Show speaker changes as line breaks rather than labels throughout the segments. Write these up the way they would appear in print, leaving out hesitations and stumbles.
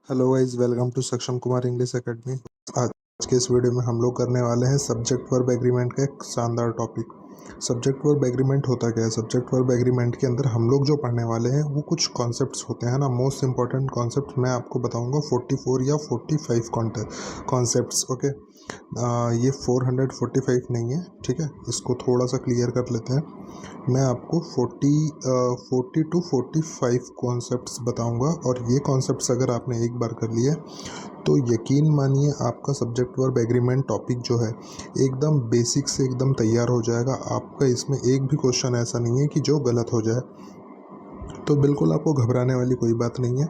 Hello guys, welcome to सक्षम Kumar English academy. आज के इस वीडियो में हम लोग करने वाले हैं सब्जेक्ट वर्ब एग्रीमेंट का एक शानदार टॉपिक। सब्जेक्ट वर्ब एग्रीमेंट होता क्या है? सब्जेक्ट वर्ब एग्रीमेंट के अंदर हम लोग जो पढ़ने वाले हैं वो कुछ कॉन्सेप्ट्स होते हैं ना। मोस्ट इंपॉर्टेंट कॉन्सेप्ट मैं आपको बताऊंगा 44 या 45 कॉन्सेप्ट्स। ओके, ये 445 नहीं है, ठीक है। इसको थोड़ा सा क्लियर कर लेते हैं। मैं आपको 40 टू 45 कॉन्सेप्ट्स बताऊंगा, और ये कॉन्सेप्ट्स अगर आपने एक बार कर लिए तो यकीन मानिए आपका सब्जेक्ट वर्ब एग्रीमेंट टॉपिक जो है एकदम बेसिक से एकदम तैयार हो जाएगा। आपका इसमें एक भी क्वेश्चन ऐसा नहीं है कि जो गलत हो जाए, तो बिल्कुल आपको घबराने वाली कोई बात नहीं है।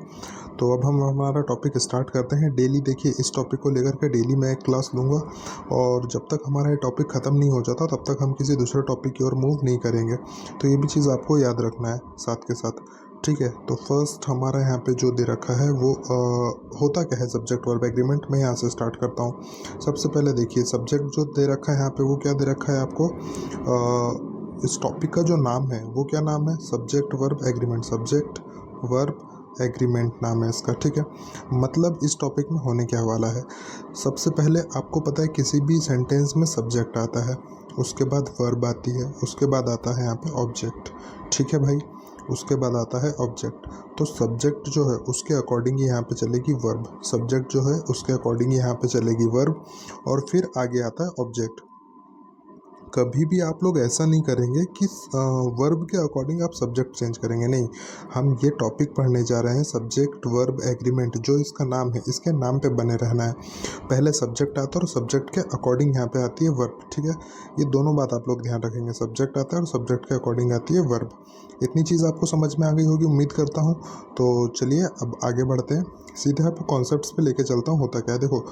तो अब हम हमारा टॉपिक स्टार्ट करते हैं। डेली देखिए, इस टॉपिक को लेकर के डेली मैं एक क्लास लूँगा, और जब तक हमारा ये टॉपिक ख़त्म नहीं हो जाता तब तक हम किसी दूसरे टॉपिक की ओर मूव नहीं करेंगे। तो ये भी चीज़ आपको याद रखना है साथ के साथ, ठीक है। तो फर्स्ट हमारा यहाँ पे जो दे रखा है वो होता क्या है सब्जेक्ट वर्ब एग्रीमेंट। मैं यहाँ से स्टार्ट करता हूँ। सबसे पहले देखिए, सब्जेक्ट जो दे रखा है यहाँ पे वो क्या दे रखा है आपको। इस टॉपिक का जो नाम है वो क्या नाम है? Subject verb agreement. Subject verb agreement नाम है इसका, ठीक है। मतलब इस टॉपिक में होने क्या वाला है, सबसे पहले आपको पता है किसी भी सेंटेंस में सब्जेक्ट आता है, उसके बाद वर्ब आती है, उसके बाद आता है यहाँ पे ऑब्जेक्ट, ठीक है भाई। उसके बाद आता है ऑब्जेक्ट। तो सब्जेक्ट जो है उसके अकॉर्डिंग यहाँ पे चलेगी वर्ब, सब्जेक्ट जो है उसके अकॉर्डिंग यहाँ पे चलेगी वर्ब, और फिर आगे आता है ऑब्जेक्ट। कभी भी आप लोग ऐसा नहीं करेंगे कि वर्ब के अकॉर्डिंग आप सब्जेक्ट चेंज करेंगे, नहीं। हम ये टॉपिक पढ़ने जा रहे हैं सब्जेक्ट वर्ब एग्रीमेंट, जो इसका नाम है इसके नाम पे बने रहना है। पहले सब्जेक्ट आता है और सब्जेक्ट के अकॉर्डिंग यहाँ पे आती है वर्ब, ठीक है। ये दोनों बात आप लोग ध्यान रखेंगे, सब्जेक्ट आता है और सब्जेक्ट के अकॉर्डिंग आती है वर्ब। इतनी चीज़ आपको समझ में आ गई होगी, उम्मीद करता हूँ। तो चलिए अब आगे बढ़ते हैं, सीधे आपको कॉन्सेप्ट्स पे लेके चलता हूँ। होता क्या है, देखो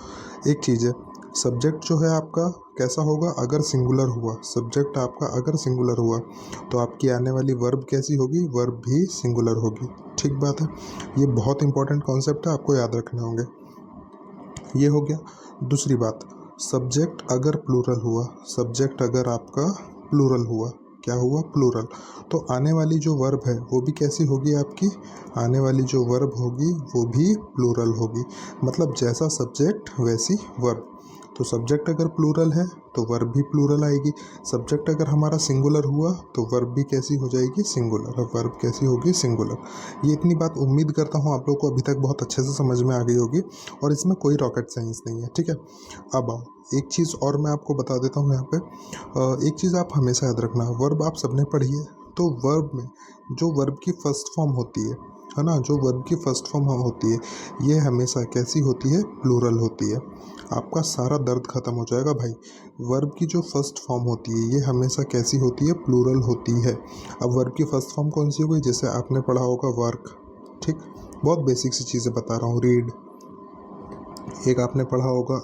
एक चीज़ है, सब्जेक्ट जो है आपका कैसा होगा अगर सिंगुलर हुआ। सब्जेक्ट आपका अगर सिंगुलर हुआ तो आपकी आने वाली वर्ब कैसी होगी? वर्ब भी सिंगुलर होगी, ठीक बात है। ये बहुत इंपॉर्टेंट कॉन्सेप्ट है, आपको याद रखने होंगे। ये हो गया। दूसरी बात, सब्जेक्ट अगर प्लूरल हुआ, सब्जेक्ट अगर आपका प्लूरल हुआ, क्या हुआ? प्लूरल। तो आने वाली जो वर्ब है वो भी कैसी होगी आपकी? आने वाली जो वर्ब होगी वो भी प्लूरल होगी। मतलब जैसा सब्जेक्ट वैसी वर्ब। तो सब्जेक्ट अगर प्लूरल है तो वर्ब भी प्लूरल आएगी। सब्जेक्ट अगर हमारा सिंगुलर हुआ तो वर्ब भी कैसी हो जाएगी? सिंगुलर। अब वर्ब कैसी होगी? सिंगुलर। ये इतनी बात उम्मीद करता हूँ आप लोग को अभी तक बहुत अच्छे से समझ में आ गई होगी, और इसमें कोई रॉकेट साइंस नहीं है, ठीक है। अब आओ, एक चीज़ और मैं आपको बता देता हूँ यहाँ पे। एक चीज़ आप हमेशा याद रखना, वर्ब आप सबने पढ़ी है, तो वर्ब में जो वर्ब की फर्स्ट फॉर्म होती है ना, जो वर्ब की फर्स्ट फॉर्म होती है, ये हमेशा कैसी होती है? प्लूरल होती है। आपका सारा दर्द ख़त्म हो जाएगा भाई। वर्ब की जो फर्स्ट फॉर्म होती है ये हमेशा कैसी होती है? प्लूरल होती है। अब वर्ब की फर्स्ट फॉर्म कौन सी हो गई? जैसे आपने पढ़ा होगा वर्क, ठीक। बहुत बेसिक सी चीज़ें बता रहा हूँ। रीड, एक आपने पढ़ा होगा,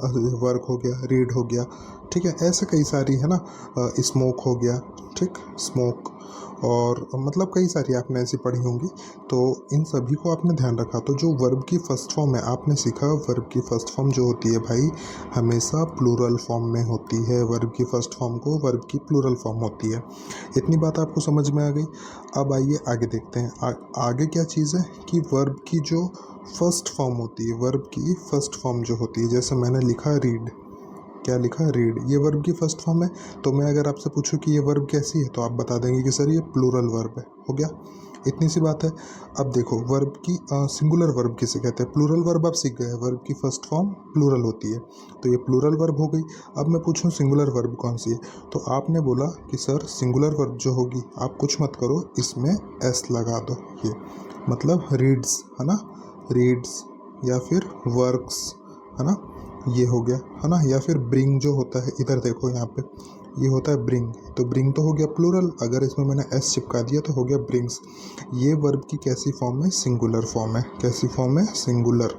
वर्क हो गया, रीड हो गया, ठीक है। ऐसे कई सारी है ना, स्मोक हो गया, ठीक, स्मोक, और मतलब कई सारी आपने ऐसी पढ़ी होंगी। तो इन सभी को आपने ध्यान रखा। तो जो वर्ब की फर्स्ट फॉर्म है, आपने सीखा वर्ब की फर्स्ट फॉर्म जो होती है भाई हमेशा प्लूरल फॉर्म में होती है। वर्ब की फर्स्ट फॉर्म को वर्ब की प्लूरल फॉर्म होती है। इतनी बात आपको समझ में आ गई। अब आइए आगे देखते हैं। आगे क्या चीज़ है कि वर्ब की जो फर्स्ट फॉर्म होती है, वर्ब की फर्स्ट फॉर्म जो होती है, जैसे मैंने लिखा रीड, क्या लिखा? रीड। ये वर्ब की फर्स्ट फॉर्म है। तो मैं अगर आपसे पूछूं कि ये वर्ब कैसी है, तो आप बता देंगे कि सर ये प्लूरल वर्ब है। हो गया, इतनी सी बात है। अब देखो, वर्ब की सिंगुलर वर्ब किसे कहते हैं? प्लूरल वर्ब आप सीख गए, वर्ब की फर्स्ट फॉर्म प्लूरल होती है, तो ये प्लूरल वर्ब हो गई। अब मैं पूछूं सिंगुलर वर्ब कौन सी है, तो आपने बोला कि सर सिंगुलर वर्ब जो होगी, आप कुछ मत करो, इसमें एस लगा दो। ये मतलब रीड्स, है ना, रीड्स, या फिर वर्क्स, है ना, ये हो गया, है ना। या फिर ब्रिंग जो होता है, इधर देखो यहाँ पे ये होता है ब्रिंग, तो ब्रिंग तो हो गया प्लूरल, अगर इसमें मैंने एस चिपका दिया तो हो गया ब्रिंग्स। ये वर्ब की कैसी फॉर्म है? सिंगुलर फॉर्म है। कैसी फॉर्म है? सिंगुलर।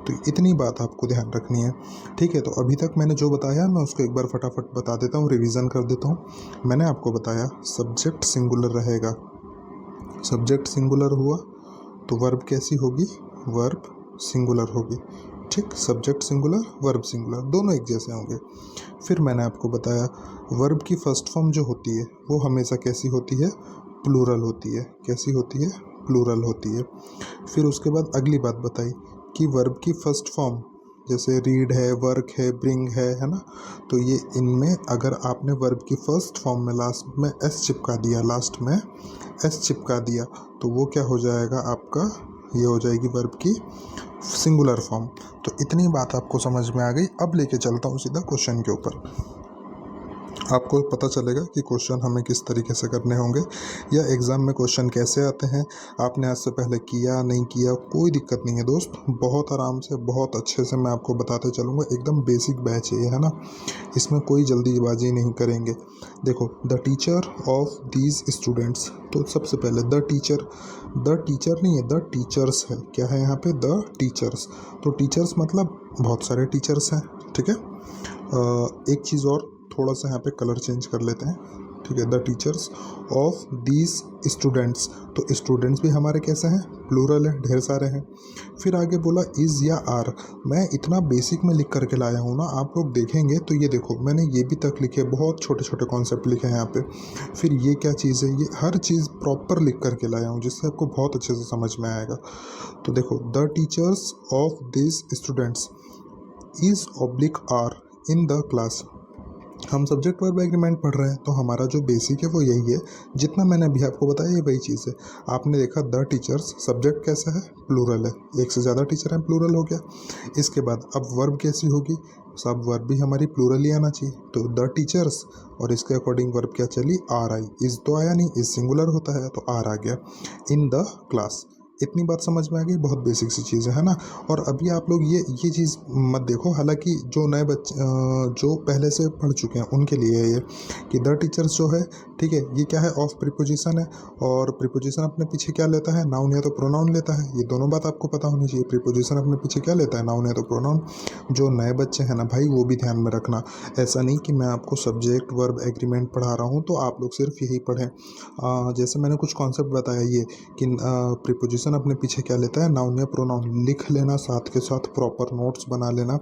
तो इतनी बात आपको ध्यान रखनी है, ठीक है। तो अभी तक मैंने जो बताया मैं उसको एक बार फटाफट बता देता हूँ, रिवीजन कर देता हूँ। मैंने आपको बताया सब्जेक्ट सिंगुलर रहेगा, सब्जेक्ट सिंगुलर हुआ तो वर्ब कैसी होगी? वर्ब सिंगुलर होगी, ठीक। सब्जेक्ट सिंगुलर, वर्ब सिंगुलर, दोनों एक जैसे होंगे। फिर मैंने आपको बताया वर्ब की फर्स्ट फॉर्म जो होती है वो हमेशा कैसी होती है? प्लूरल होती है। कैसी होती है? प्लूरल होती है। फिर उसके बाद अगली बात बताई कि वर्ब की फर्स्ट फॉर्म जैसे रीड है, वर्क है, ब्रिंग है ना, तो ये इनमें अगर आपने वर्ब की फर्स्ट फॉर्म में लास्ट में एस चिपका दिया, लास्ट में एस चिपका दिया, तो वो क्या हो जाएगा आपका, ये हो जाएगी वर्ब की सिंगुलर फॉर्म। तो इतनी बात आपको समझ में आ गई। अब लेके चलता हूँ सीधा क्वेश्चन के ऊपर, आपको पता चलेगा कि क्वेश्चन हमें किस तरीके से करने होंगे या एग्ज़ाम में क्वेश्चन कैसे आते हैं। आपने आज से पहले किया नहीं किया कोई दिक्कत नहीं है दोस्त, बहुत आराम से बहुत अच्छे से मैं आपको बताते चलूँगा। एकदम बेसिक बैच है ये, है ना, इसमें कोई जल्दीबाजी नहीं करेंगे। देखो, the teacher of these students, तो सबसे पहले द टीचर नहीं है, द टीचर्स है। क्या है यहाँ पे, द टीचर्स। तो टीचर्स मतलब बहुत सारे टीचर्स हैं, ठीक है। एक चीज़ और, थोड़ा सा यहाँ पे कलर चेंज कर लेते हैं, ठीक है। The teachers of these students, तो स्टूडेंट्स भी हमारे कैसे हैं, प्लूरल है, ढेर सारे हैं। फिर आगे बोला इज़ या आर। मैं इतना बेसिक में लिख करके लाया हूँ ना, आप लोग देखेंगे तो ये देखो मैंने ये भी तक लिखे, बहुत छोटे छोटे कॉन्सेप्ट लिखे हैं यहाँ पे। फिर ये क्या चीज़ है, ये हर चीज़ प्रॉपर लिख करके लाया हूँ जिससे आपको बहुत अच्छे से समझ में आएगा। तो देखो, the teachers of this students is oblique are in the class. हम सब्जेक्ट वर्ब एग्रीमेंट पढ़ रहे हैं तो हमारा जो बेसिक है वो यही है, जितना मैंने अभी आपको बताया ये वही चीज़ है। आपने देखा द टीचर्स, सब्जेक्ट कैसा है, प्लूरल है, एक से ज़्यादा टीचर हैं, प्लूरल हो गया। इसके बाद अब वर्ब कैसी होगी, सब वर्ब भी हमारी प्लूरल ही आना चाहिए। तो द टीचर्स और इसके अकॉर्डिंग वर्ब क्या चली, आर आई। इज़ तो आया नहीं, इज़ सिंगुलर होता है तो आर आ गया। इन द क्लास, इतनी बात समझ में आ गई, बहुत बेसिक सी चीज़ है ना। और अभी आप लोग ये चीज़ मत देखो, हालांकि जो नए बच्चे जो पहले से पढ़ चुके हैं उनके लिए है ये, कि द टीचर्स जो है, ठीक है, ये क्या है, ऑफ प्रीपोजिशन है। और प्रीपोजिशन अपने पीछे क्या लेता है, नाउन या तो प्रोनाउन लेता है। ये दोनों बात आपको पता होनी चाहिए, प्रीपोजिशन अपने पीछे क्या लेता है, नाउन या तो प्रोनाउन। जो नए बच्चे हैं ना भाई, वो भी ध्यान में रखना। ऐसा नहीं कि मैं आपको सब्जेक्ट वर्ब एग्रीमेंट पढ़ा रहा हूँ तो आप लोग सिर्फ यही पढ़ें। जैसे मैंने कुछ कॉन्सेप्ट बताया ये कि प्रीपोजिशन अपने पीछे क्या लेता है, नाउन या प्रोनाउन। लिख लेना, साथ के साथ प्रॉपर नोट्स बना लेना,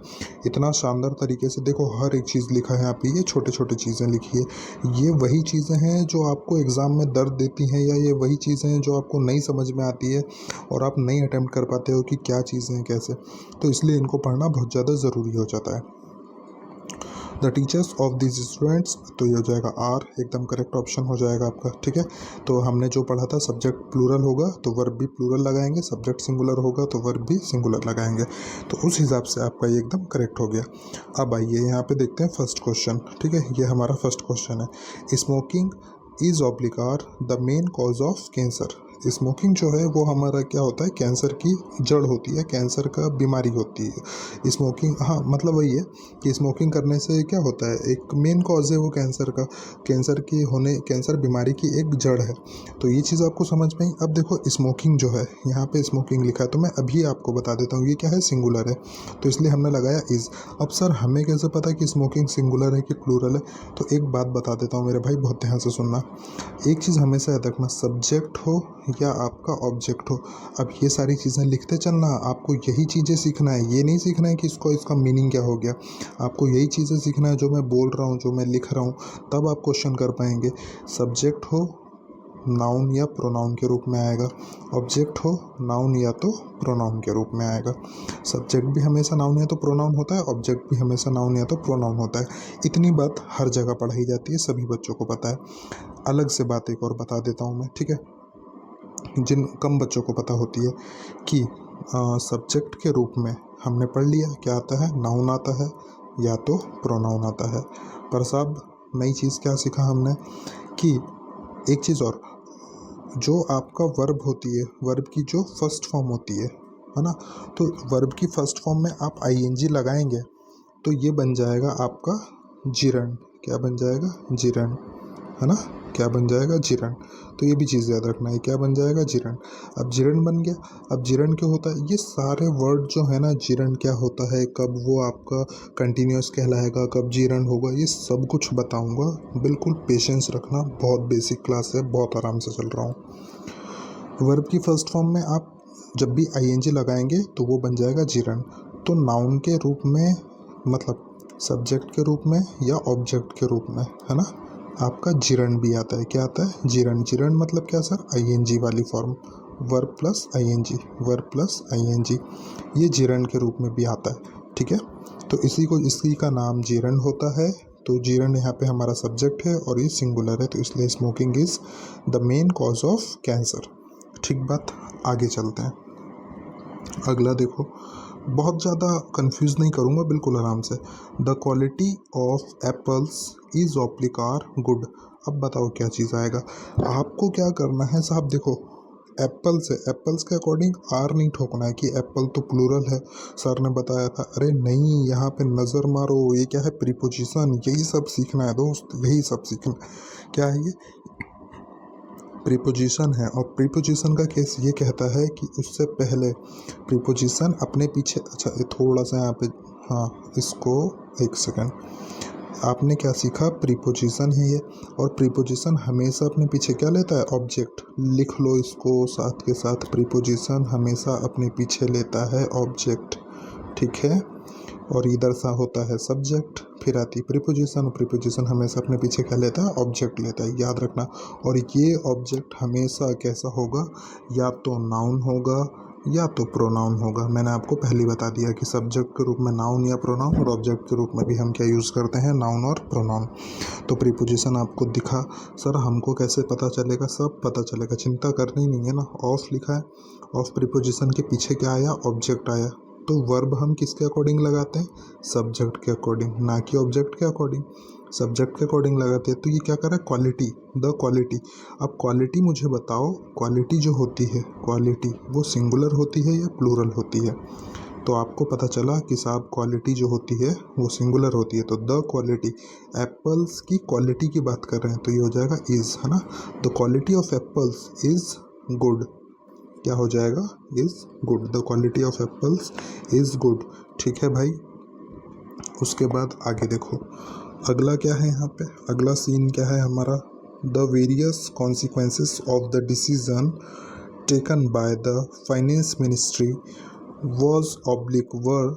इतना शानदार तरीके से। देखो हर एक चीज़ लिखा है यहाँ पे, ये छोटे छोटे चीज़ें लिखी है। ये वही चीज़ें हैं जो आपको एग्ज़ाम में दर्द देती हैं, या ये वही चीज़ें हैं जो आपको नहीं समझ में आती है और आप नहीं अटेम्प्ट कर पाते हो कि क्या चीज़ें हैं कैसे। तो इसलिए इनको पढ़ना बहुत ज़्यादा ज़रूरी हो जाता है। The teachers of this students, तो ये हो जाएगा आर, एकदम करेक्ट ऑप्शन हो जाएगा आपका, ठीक है। तो हमने जो पढ़ा था, सब्जेक्ट प्लूरल होगा तो वर्ब भी प्लूरल लगाएंगे, सब्जेक्ट सिंगुलर होगा तो वर्ब भी सिंगुलर लगाएंगे। तो उस हिसाब से आपका ये एकदम करेक्ट हो गया। अब आइए यहाँ पे देखते हैं फर्स्ट क्वेश्चन, ठीक है। ये हमारा फर्स्ट क्वेश्चन है, smoking is oblique are the main cause of cancer. Smoking जो है वो हमारा क्या होता है, कैंसर की जड़ होती है, कैंसर का बीमारी होती है स्मोकिंग। हाँ, मतलब वही है कि स्मोकिंग करने से क्या होता है, एक मेन कॉज है वो कैंसर का, कैंसर बीमारी की एक जड़ है। तो ये चीज़ आपको समझ में आई। अब देखो स्मोकिंग जो है, यहाँ पे स्मोकिंग लिखा है तो मैं अभी आपको बता देता हूँ ये क्या है, सिंगुलर है, तो इसलिए हमने लगाया इज़। अब सर हमें कैसे पता कि स्मोकिंग सिंगुलर है कि प्लूरल है, तो एक बात बता देता हूँ मेरे भाई, बहुत ध्यान से सुनना। एक चीज़ हमेशा याद रखना, सब्जेक्ट हो या आपका ऑब्जेक्ट हो, अब ये सारी चीज़ें लिखते चलना। आपको यही चीज़ें सीखना है, ये नहीं सीखना है कि इसका मीनिंग क्या हो गया। आपको यही चीज़ें सीखना है जो मैं बोल रहा हूँ, जो मैं लिख रहा हूँ, तब आप क्वेश्चन कर पाएंगे। सब्जेक्ट हो नाउन या प्रोनाउन के रूप में आएगा, ऑब्जेक्ट हो नाउन या तो प्रोनाउन के रूप में आएगा। सब्जेक्ट भी हमेशा नाउन या तो प्रोनाउन होता है, ऑब्जेक्ट भी हमेशा नाउन या तो प्रोनाउन होता है। इतनी बात हर जगह पढ़ाई जाती है, सभी बच्चों को पता है। अलग से बात एक और बता देता हूँ मैं, ठीक है, जिन कम बच्चों को पता होती है कि सब्जेक्ट के रूप में हमने पढ़ लिया क्या आता है, नाउन आता है या तो प्रोनाउन आता है। पर साहब नई चीज़ क्या सीखा हमने कि एक चीज़ और, जो आपका वर्ब होती है, वर्ब की जो फर्स्ट फॉर्म होती है ना, तो वर्ब की फर्स्ट फॉर्म में आप आईएनजी लगाएंगे तो ये बन जाएगा आपका जिरन। क्या बन जाएगा, जिरन, है ना, क्या बन जाएगा, जिरन। तो ये भी चीज़ याद रखना है, क्या बन जाएगा, जिरन। अब जिरन बन गया। अब जिरन क्या होता है, ये सारे वर्ड जो है ना, जिरन क्या होता है, कब वो आपका कंटिन्यूस कहलाएगा, कब जिरन होगा, ये सब कुछ बताऊंगा। बिल्कुल पेशेंस रखना, बहुत बेसिक क्लास है, बहुत आराम से चल रहा हूँ। वर्ब की फर्स्ट फॉर्म में आप जब भी आईएनजी लगाएंगे तो वो बन जाएगा जिरन। तो नाउन के रूप में, मतलब सब्जेक्ट के रूप में या ऑब्जेक्ट के रूप में, है ना, आपका जिरन भी आता है। क्या आता है, जिरन। जिरन मतलब क्या सर, आईएनजी वाली form, verb plus ING, verb plus ING, ये जिरंड के रूप में भी आता है, ठीक है। तो इसी का नाम जिरंड होता है। तो जिरंड यहाँ पे हमारा सब्जेक्ट है और ये सिंगुलर है, तो इसलिए smoking is the main cause of cancer. ठीक बात, आगे चलते हैं। अगला देखो, बहुत ज़्यादा कंफ्यूज नहीं करूँगा, बिल्कुल आराम से। The quality of apples is obviously good. अब बताओ क्या चीज़ आएगा। आपको क्या करना है साहब, देखो एप्पल्स है, एप्पल्स के अकॉर्डिंग आर नहीं ठोकना है कि एप्पल तो प्लूरल है, सर ने बताया था। अरे नहीं, यहाँ पे नज़र मारो, ये क्या है, प्रीपोजिशन, यही सब सीखना है दोस्त, यही सब सीखना। क्या है ये, प्रीपोजिशन है। और प्रीपोजिशन का केस ये कहता है कि उससे पहले प्रीपोजिशन अपने पीछे, अच्छा ये थोड़ा सा यहाँ पे, हाँ इसको एक सेकंड, आपने क्या सीखा, प्रीपोजिशन है ये, और प्रीपोजिशन हमेशा अपने पीछे क्या लेता है, ऑब्जेक्ट। लिख लो इसको साथ के साथ, प्रीपोजिशन हमेशा अपने पीछे लेता है ऑब्जेक्ट, ठीक है। और इधर सा होता है सब्जेक्ट, फिर आती प्रीपोजिशन, और प्रीपोजिशन हमेशा अपने पीछे क्या लेता है, ऑब्जेक्ट लेता है, याद रखना। और ये ऑब्जेक्ट हमेशा कैसा होगा, या तो नाउन होगा या तो प्रोनाउन होगा। मैंने आपको पहले बता दिया कि सब्जेक्ट के रूप में नाउन या प्रोनाउन, और ऑब्जेक्ट के रूप में भी हम क्या यूज़ करते हैं, नाउन और प्रोनाउन। तो प्रीपोजिशन आपको दिखा, सर हमको कैसे पता चलेगा, सब पता चलेगा, चिंता करनी नहीं है ना। ऑफ लिखा है, ऑफ प्रीपोजिशन के पीछे क्या आया, ऑब्जेक्ट आया। तो वर्ब हम किसके अकॉर्डिंग लगाते हैं, सब्जेक्ट के अकॉर्डिंग, ना कि ऑब्जेक्ट के अकॉर्डिंग। सब्जेक्ट के अकॉर्डिंग लगाते हैं। तो ये क्या कर रहा है, क्वालिटी, द क्वालिटी। अब क्वालिटी मुझे बताओ, क्वालिटी जो होती है, क्वालिटी वो सिंगुलर होती है या प्लूरल होती है। तो आपको पता चला कि साहब क्वालिटी जो होती है वो सिंगुलर होती है। तो द क्वालिटी, एप्पल्स की क्वालिटी की बात कर रहे हैं, तो ये हो जाएगा इज़, है ना। The quality of apples is good, क्या हो जाएगा, is good. The quality of apples is good, ठीक है भाई। उसके बाद आगे देखो, अगला क्या है यहाँ पे, अगला सीन क्या है हमारा, the various consequences of the decision taken by the finance ministry was ऑब्लिक were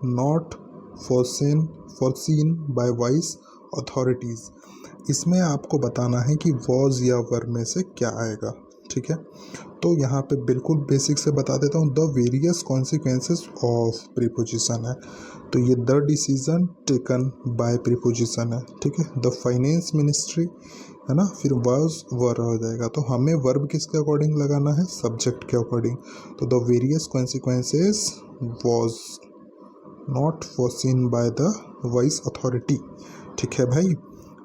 not foreseen by wise authorities. इसमें आपको बताना है कि वॉज या वर में से क्या आएगा, ठीक है। तो यहाँ पे बिल्कुल बेसिक से बता देता हूँ, the various consequences of preposition है, तो ये the decision taken bye preposition है, ठीक है। द फाइनेंस मिनिस्ट्री है ना, फिर वाज वर हो जाएगा। तो हमें वर्ब किसके अकॉर्डिंग लगाना है, सब्जेक्ट के अकॉर्डिंग। तो the various consequences was not foreseen by the wise authority, ठीक है भाई।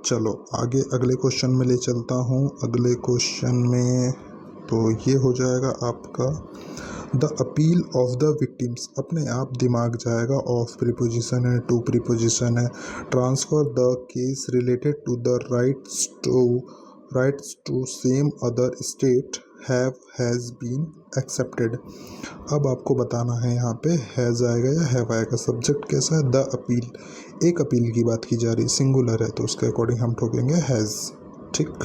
चलो आगे अगले क्वेश्चन में ले चलता हूँ। अगले क्वेश्चन में तो ये हो जाएगा आपका, the appeal of the victims, अपने आप दिमाग जाएगा, ऑफ प्रीपोजिशन है, टू प्रीपोजिशन है, transfer the case related to the rights to same other state has been accepted. अब आपको बताना है यहाँ पे हैज़ आएगा या हैव आएगा। सब्जेक्ट कैसा है, द अपील, एक अपील की बात की जा रही, सिंगुलर है, तो उसके अकॉर्डिंग हम ठोकेंगे हैज़, ठीक।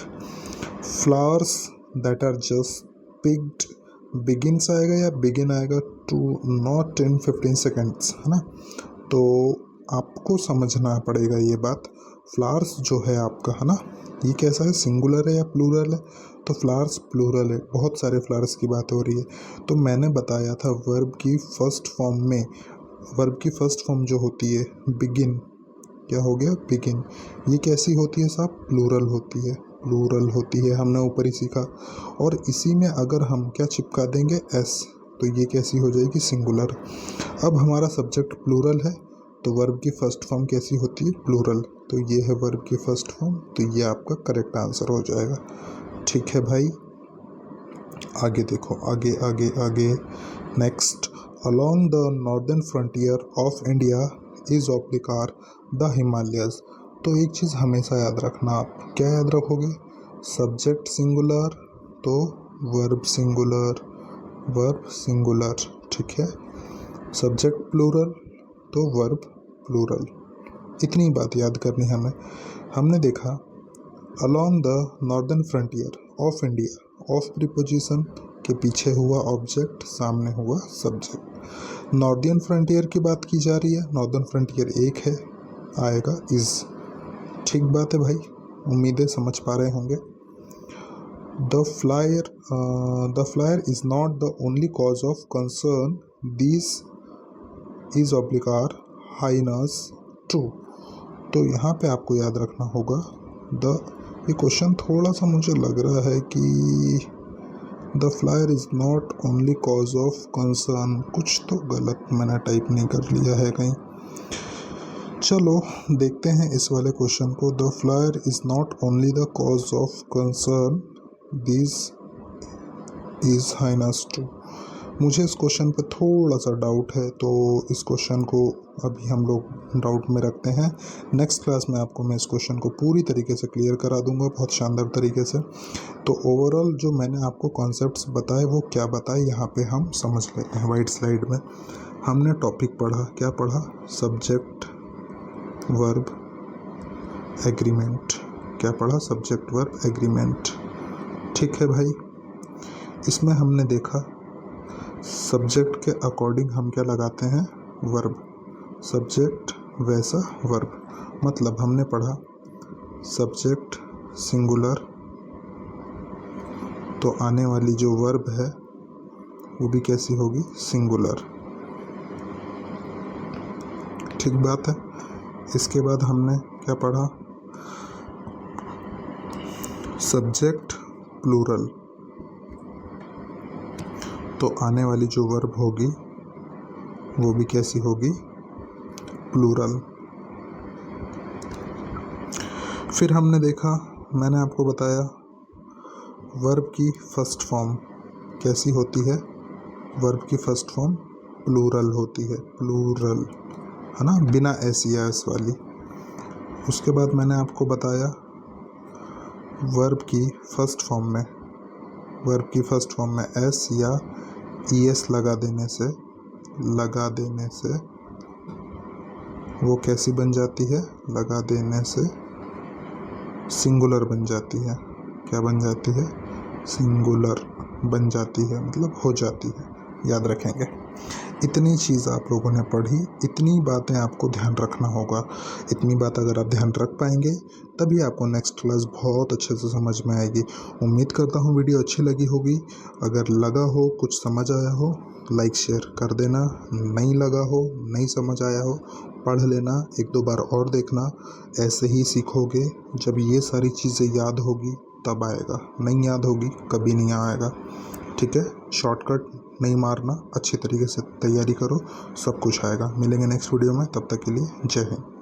Flowers that are just picked, begins आएगा या बिगिन आएगा, टू नॉट 10-15 सेकेंड्स, है ना। तो आपको समझना पड़ेगा ये बात। फ्लावर्स जो है आपका, है ना, ये कैसा है, सिंगुलर है या प्लूरल है। तो फ्लावर्स प्लूरल है, बहुत सारे फ्लावर्स की बात हो रही है। तो मैंने बताया था वर्ब की फर्स्ट फॉर्म में, वर्ब की फर्स्ट फॉर्म जो होती है बिगिन, क्या हो गया, बिगिन, ये कैसी होती है साहब, प्लूरल होती है, प्लूरल होती है, हमने ऊपर ही सीखा। और इसी में अगर हम क्या चिपका देंगे, एस, तो ये कैसी हो जाएगी, सिंगुलर। अब हमारा सब्जेक्ट प्लूरल है, तो वर्ब की फर्स्ट फॉर्म कैसी होती है, प्लूरल। तो ये है वर्ब की फर्स्ट फॉर्म, तो ये आपका करेक्ट आंसर हो जाएगा, ठीक है भाई। आगे देखो, आगे आगे आगे next, along the northern frontier of India is obviously the Himalayas. तो एक चीज़ हमेशा याद रखना, आप क्या याद रखोगे, सब्जेक्ट सिंगुलर तो वर्ब सिंगुलर, वर्ब सिंगुलर, ठीक है। सब्जेक्ट प्लूरल तो वर्ब प्लूरल, इतनी बात याद करनी हमें। हमने देखा along the northern frontier of India, of preposition के पीछे हुआ ऑब्जेक्ट, सामने हुआ सब्जेक्ट। नॉर्दर्न फ्रंटियर की बात की जा रही है, नॉर्दर्न फ्रंटियर एक है, आएगा इज़, ठीक बात है भाई, उम्मीदें समझ पा रहे होंगे। The flyer is not the only cause of concern. This is obligar highness true. तो यहाँ पे आपको याद रखना होगा ये क्वेश्चन थोड़ा सा मुझे लग रहा है कि the flyer is not only cause of concern, कुछ तो गलत मैंने टाइप नहीं कर लिया है कहीं। चलो देखते हैं इस वाले क्वेश्चन को। The flyer is not only the cause of concern, this is highness too. मुझे इस क्वेश्चन पे थोड़ा सा डाउट है, तो इस क्वेश्चन को अभी हम लोग डाउट में रखते हैं। नेक्स्ट क्लास में आपको मैं इस क्वेश्चन को पूरी तरीके से क्लियर करा दूंगा, बहुत शानदार तरीके से। तो ओवरऑल जो मैंने आपको कॉन्सेप्ट्स बताए वो क्या बताए यहाँ पे हम समझ लेते हैं। वाइट स्लाइड में हमने टॉपिक पढ़ा, क्या पढ़ा? Subject verb agreement. क्या पढ़ा? Subject verb agreement. ठीक है भाई, इसमें हमने देखा सब्जेक्ट के अकॉर्डिंग हम क्या लगाते हैं? वर्ब। सब्जेक्ट वैसा वर्ब, मतलब हमने पढ़ा सब्जेक्ट सिंगुलर तो आने वाली जो वर्ब है वो भी कैसी होगी? सिंगुलर। ठीक बात है। इसके बाद हमने क्या पढ़ा? सब्जेक्ट प्लूरल तो आने वाली जो वर्ब होगी वो भी कैसी होगी? प्लूरल। फिर हमने देखा, मैंने आपको बताया वर्ब की फर्स्ट फॉर्म कैसी होती है? वर्ब की फर्स्ट फॉर्म प्लूरल होती है, प्लूरल, है ना, बिना एस या एस वाली। उसके बाद मैंने आपको बताया वर्ब की फर्स्ट फॉर्म में एस या ईएस लगा देने से वो कैसी बन जाती है? लगा देने से सिंगुलर बन जाती है। क्या बन जाती है? सिंगुलर बन जाती है, मतलब हो जाती है। याद रखेंगे। इतनी चीज़ आप लोगों ने पढ़ी, इतनी बातें आपको ध्यान रखना होगा। इतनी बात अगर आप ध्यान रख पाएंगे तभी आपको नेक्स्ट क्लास बहुत अच्छे से समझ में आएगी। उम्मीद करता हूँ वीडियो अच्छी लगी होगी। अगर लगा हो, कुछ समझ आया हो, लाइक शेयर कर देना। नहीं लगा हो, नहीं समझ आया हो, पढ़ लेना, एक दो बार और देखना। ऐसे ही सीखोगे। जब ये सारी चीज़ें याद होगी तब आएगा, नहीं याद होगी कभी नहीं आएगा। ठीक है, शॉर्टकट नहीं मारना, अच्छी तरीके से तैयारी करो, सब कुछ आएगा। मिलेंगे नेक्स्ट वीडियो में, तब तक के लिए जय हिंद।